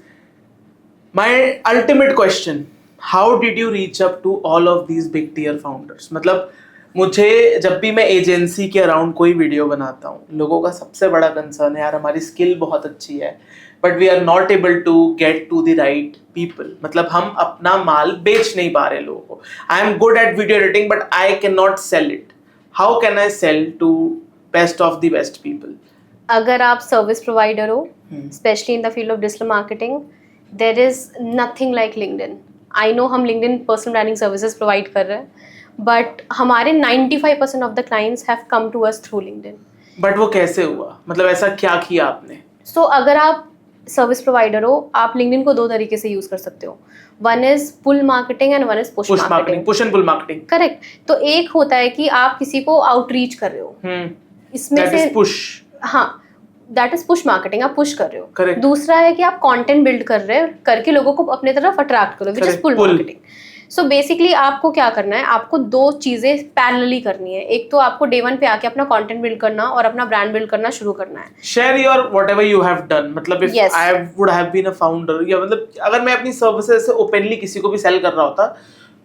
my ultimate question. How did you reach up to all of these big tier founders? मतलब मुझे जब भी मैं एजेंसी के around कोई video बनाता हूँ, लोगों का सबसे बड़ा कंसर्न है यार हमारी स्किल बहुत अच्छी है but we are not able to get to the right people. मतलब हम अपना माल बेच नहीं पा रहे लोगों को. I am good at video editing but I can not sell it. How can I sell to best of the best people? अगर आप सर्विस प्रोवाइडर हो, specially in the field of digital marketing, there is nothing like LinkedIn. I know हम LinkedIn personal branding services provide कर रहे हैं, but हमारे 95% of the clients have come to us through LinkedIn. But वो कैसे हुआ? मतलब ऐसा क्या किया आपने? सो अगर आप सर्विस प्रोवाइडर हो, आप लिंक्डइन को दो तरीके से यूज कर सकते हो. One is pull marketing and one is push marketing. Push and pull marketing. Correct. तो एक होता है कि आप किसी को आउटरीच कर रहे हो, इसमें That से is push. हाँ, दैट इज पुश मार्केटिंग, आप पुश कर रहे हो. Correct. दूसरा है कि आप कंटेंट बिल्ड कर रहे हो, करके लोगों को अपने तरफ अट्रैक्ट करो, which is pull Pull. Marketing. So basically आपको क्या करना है, आपको दो चीजें पैरेलली करनी है. एक तो आपको डे वन पे आके अपना कंटेंट बिल्ड करना और अपना ब्रांड बिल्ड करना शुरू करना है. Share your whatever you have done. मतलब if Yes. I would have been a founder, या मतलब अगर मैं अपनी सर्विसेज से ओपनली किसी को भी सेल कर रहा होता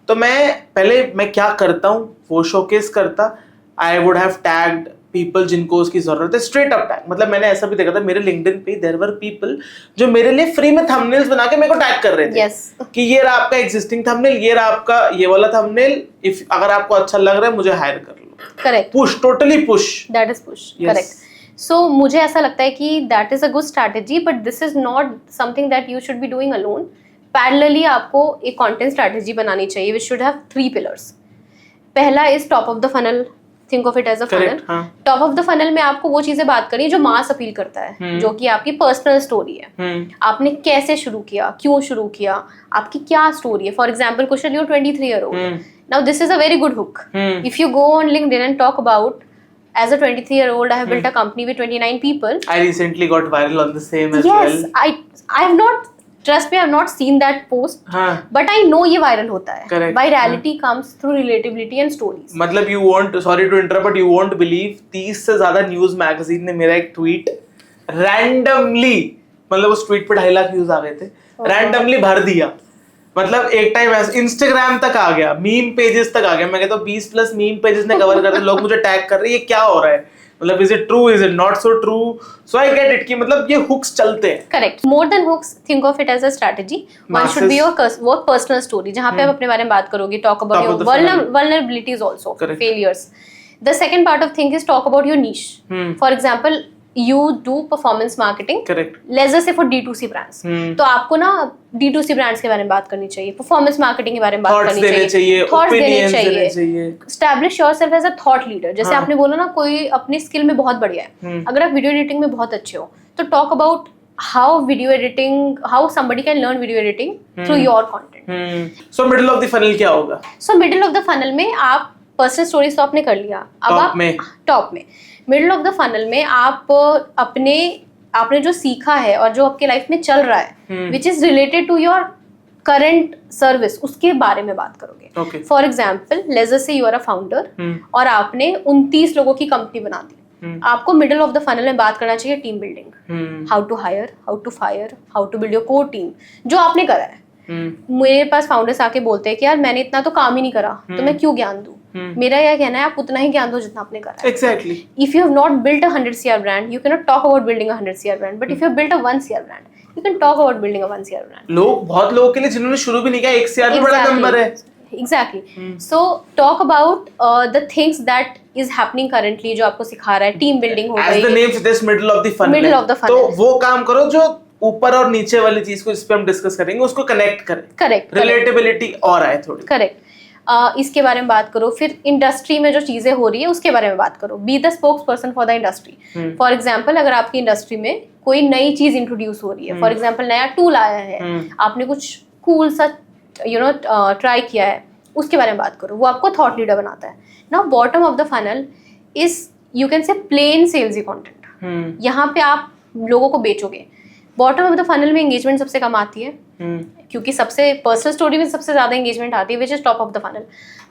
तो मैं क्या करता हूँ वो शोकेस करता. I would have tagged people जिनको उसकी जरूरत है, स्ट्रेट अप टैग. मतलब मैंने ऐसा भी देखा था मेरे लिंक्डइन पे देयर वर पीपल जो मेरे लिए फ्री में थंबनेल्स बना के मेरे को टैग कर रहे थे. Yes. कि ये रहा आपका एग्जिस्टिंग थंबनेल, ये रहा आपका ये वाला थंबनेल, इफ अगर आपको अच्छा लग रहा है मुझे हायर कर लो. Correct. Push, totally push. That is push. Yes. Correct. So मुझे ऐसा लगता है कि that is a good strategy, but this is not something that you should be doing alone. Parallelly आपको एक कंटेंट स्ट्रैटेजी बनानी चाहिए विच शुड हैव 3 पिलर्स. पहला is top of the funnel. Think of it as a funnel. Top of the funnel में आपको वो चीजें बात करनी है जो मास अपील करता है, जो कि आपकी पर्सनल स्टोरी है. आपने कैसे शुरू किया, क्यों शुरू किया, आपकी क्या स्टोरी है. For example, Kusal, you're 23 year old. Now this is a very good hook. If you go on LinkedIn and talk about, as a 23 year old I have built a company with 29 people. I recently got viral on the same as Yes, well. I have not, trust me, I have not seen that post. हाँ. But I know ये viral होता है. Correct. By reality comes through relatability and stories. मतलब you won't, sorry to interrupt, but you won't believe 30 से ज्यादा news magazine ने मेरा एक ट्वीट रैंडमली, मतलब उस ट्वीट पे 2.5 लाख व्यूज आ गए थे, रैंडमली भर दिया. मतलब एक टाइम ऐसा इंस्टाग्राम तक आ गया, मीम पेजेस तक आ गया. मैं कहता हूँ 20+ मीम पेजेस ने कवर कर रहे, लोग मुझे टैग कर रहे हैं, ये क्या हो रहा है, मतलब is it true, is it not so true. So I get it कि मतलब ये हुक्स चलते हैं. Correct. More than hooks, think of it as a strategy. One should be your personal story, जहाँ पे आप अपने बारे में बात करोगे. Talk about your vulnerabilities also, failures. The second part of thing is talk about your niche. For example, you do performance marketing. Correct. Let's just say for D2C brands. तो आपको ना D2C brands के बारे में बात करनी चाहिए, performance marketing के बारे में बात करनी चाहिए, thoughts देने चाहिए. Establish yourself as a thought leader. जैसे आपने बोला ना, कोई अपनी स्किल में बहुत बढ़िया है, अगर आप वीडियो एडिटिंग में बहुत अच्छे हो तो talk about how somebody can learn video editing through your content. So middle of the funnel क्या होगा? So middle of the funnel में आप पर्सनल स्टोरीज तो आपने कर लिया. अब Top आप में. टॉप में, मिडिल ऑफ द फनल में आप आपने जो सीखा है और जो आपके लाइफ में चल रहा है, which is related to your current service, उसके बारे में बात करोगे. For example, let's say you are a founder और आपने 29 लोगों की कंपनी बना दी. आपको मिडिल ऑफ द फनल में बात करना चाहिए team building. How to hire, how to fire, how to build your core team, जो आपने करा है. मेरे पास फाउंडर्स आके बोलते हैं कि यार मैंने इतना तो काम ही नहीं करा, तो मैं क्यों ज्ञान दूं. मेरा यह कहना है, आप उतना ही ज्ञान दो जितना आपने करा है. Exactly. If you have not built a 100 CR brand, you cannot talk about building a 100 CR brand. But if you have built a 1 CR brand, you can talk about building a 1 CR brand. बहुत लोगों के लिए जिन्होंने शुरू भी नहीं किया, 1 CR भी बड़ा नंबर है. Exactly. So talk about the things that is happening currently, जो आपको सिखा रहा है. टीम बिल्डिंग हो गई. As the name suggests, middle of the funnel. Middle of the funnel. तो वो काम करो जो ऊपर और नीचे वाली चीज को, इस पे हम डिस्कस करेंगे, उसको कनेक्ट करें. करेक्ट. रिलेटेबिलिटी और आए थोड़ी. करेक्ट. इसके बारे में बात करो. फिर इंडस्ट्री में जो चीजें हो रही है उसके बारे में बात करो. Be the spokes person for the industry. For example, अगर आपकी इंडस्ट्री में कोई नई चीज इंट्रोड्यूस हो रही है, फॉर एग्जाम्पल नया टूल आया है, आपने कुछ कूल सा ट्राई किया है, उसके बारे में बात करो. वो आपको थॉट लीडर बनाता है. Now bottom of the funnel is, you can say plain salesy content. यहाँ पे आप लोगों को बेचोगे. बॉटम ऑफ द फनल में एंगेजमेंट सबसे कम आती है, क्योंकि सबसे पर्सनल स्टोरी में सबसे ज्यादा एंगेजमेंट आती है, which is top of the funnel.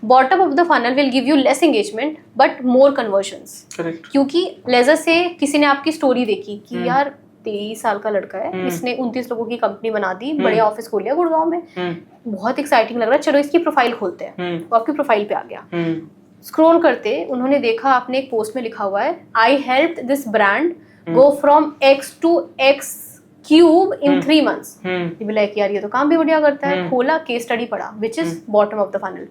Bottom of the funnel will give you less engagement but more convergence. क्योंकि लेजर से किसी ने आपकी स्टोरी देखी कि यार 23 साल का लड़का है, इसने 29 लोगों की कंपनी बना दी, बड़े ऑफिस खोल लिया गुड़गांव में, बहुत एक्साइटिंग लग रहा है, चलो इसकी प्रोफाइल खोलते हैं। वो आपकी प्रोफाइल पे आ गया, स्क्रॉल करते उन्होंने देखा आपने एक पोस्ट में लिखा हुआ है आई helped this brand go from X to X cube in 3 months। Like यार ये तो काम भी बढ़िया करता है, खोला केस स्टडी पढ़ा which is bottom of the funnel.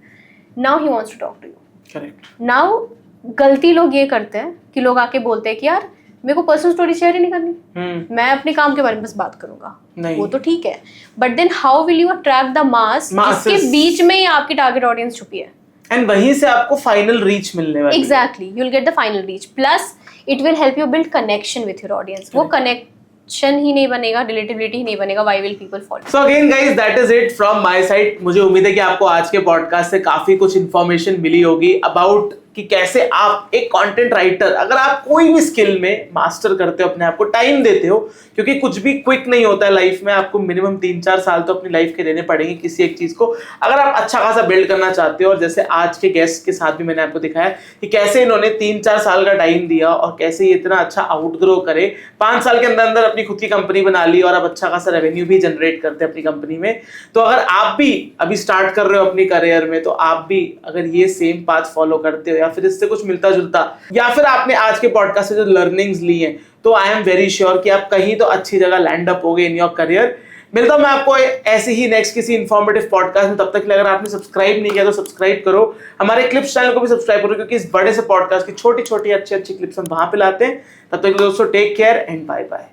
Now he wants to talk to you. Correct. Now गलती लोग ये करते हैं कि लोग आके बोलते हैं कि यार मेरे को पर्सनल स्टोरी शेयर ही नहीं करनी, मैं अपने काम के बारे में बस बात करूंगा। वो तो ठीक है, but then how will you attract the mass जिसके बीच में ही आपकी टारगेट ऑडियंस छुपी है, एंड वहीं से आपको फाइनल रीच मिलने वाली है। Exactly, you will get the final reach, plus it will help you build connection with your audience. वो कनेक्शन ही नहीं बनेगा, रिलेटिविटी ही नहीं बनेगा, why will people follow. So again guys, that is it from my side. मुझे उम्मीद है कि आपको आज के पॉडकास्ट से काफी कुछ इन्फॉर्मेशन मिली होगी अबाउट कि कैसे आप एक कंटेंट राइटर, अगर आप कोई भी स्किल में मास्टर करते हो, अपने आप को टाइम देते हो, क्योंकि कुछ भी क्विक नहीं होता है लाइफ में, आपको मिनिमम 3-4 साल तो अपनी लाइफ के देने पड़ेंगे किसी एक चीज को, अगर आप अच्छा खासा बिल्ड करना चाहते हो। और जैसे आज के गेस्ट के साथ भी मैंने आपको दिखाया कि कैसे इन्होंने 3-4 साल का टाइम दिया और कैसे ये इतना अच्छा आउटग्रो करे, 5 साल के अंदर अंदर अपनी खुद की कंपनी बना ली और अब अच्छा खासा रेवेन्यू भी जनरेट करते हैं अपनी कंपनी में। तो अगर आप भी अभी स्टार्ट कर रहे हो अपनी करियर में, तो आप भी अगर ये सेम पाथ फॉलो करते हो या फिर इससे कुछ मिलता जुलता, या फिर आपने आज के पॉडकास्ट से जो लर्निंग्स ली हैं, तो आई एम वेरी श्योर कि आप कहीं तो अच्छी जगह लैंड अप होगे इन योर करियर। मिलता हूं मैं आपको ऐसे ही नेक्स्ट किसी इंफॉर्मेटिव पॉडकास्ट में। तब तक के लिए अगर आपने सब्सक्राइब नहीं किया तो सब्सक्राइब करो, हमारे क्लिप्स चैनल को भी सब्सक्राइब करो, क्योंकि इस बड़े से पॉडकास्ट की छोटी छोटी अच्छी अच्छी क्लिप्स हम वहां पे लाते हैं। तब तक दोस्तों take care and bye bye.